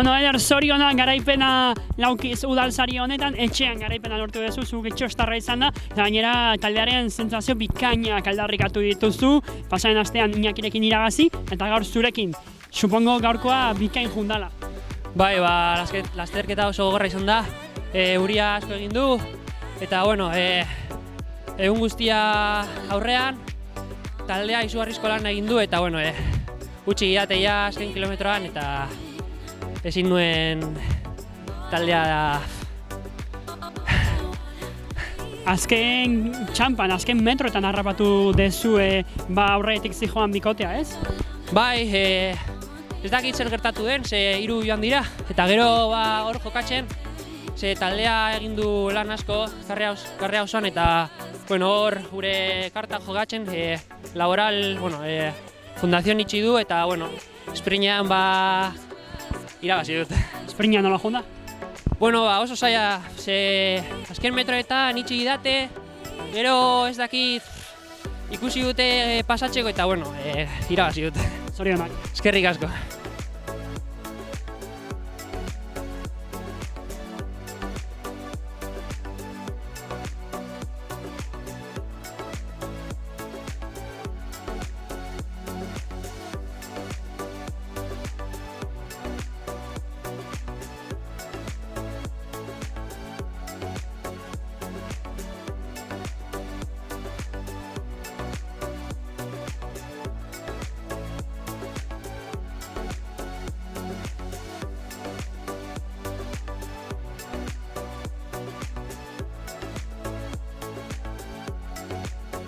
Bueno, Eder, zorionak garaipena laukiz udalsari honetan, etxean garaipena lortu duzu, zu getxostarra izan da, eta gainera taldearen sentsazio bikainak aldarrikatu dituzu, pasaren astean Iñakirekin iragazi, eta gaur zurekin, supongo gaurkoa bikain jundala. Bai, lasterketa oso gogorra izan da, euria asko egin du, eta bueno, egun guztia aurrean, taldea izugarrizko lan egin du, eta bueno, utzi gidateia azken kilometroan, eta ezin nuen taldea Azken txampan, azken metroetan harrapatu dezue aurretik zijoan bikotea, ez? Bai, ez dakit zer gertatu den, ze 3 joan dira, eta gero hor jokatzen, ze taldea egin du lan asko, karrea osoan, eta bueno, hor gure karta jokatzen, laboral, bueno, fundazion itxi du, eta bueno, sprintean irabazi dut. Sprintean nola junda? Bueno, oso zaila, ze azken metroetan itxi didate, gero ez dakit ikusi dute pasatzeko, eta bueno, irabazi dut. Zorionak. Eskerrik asko.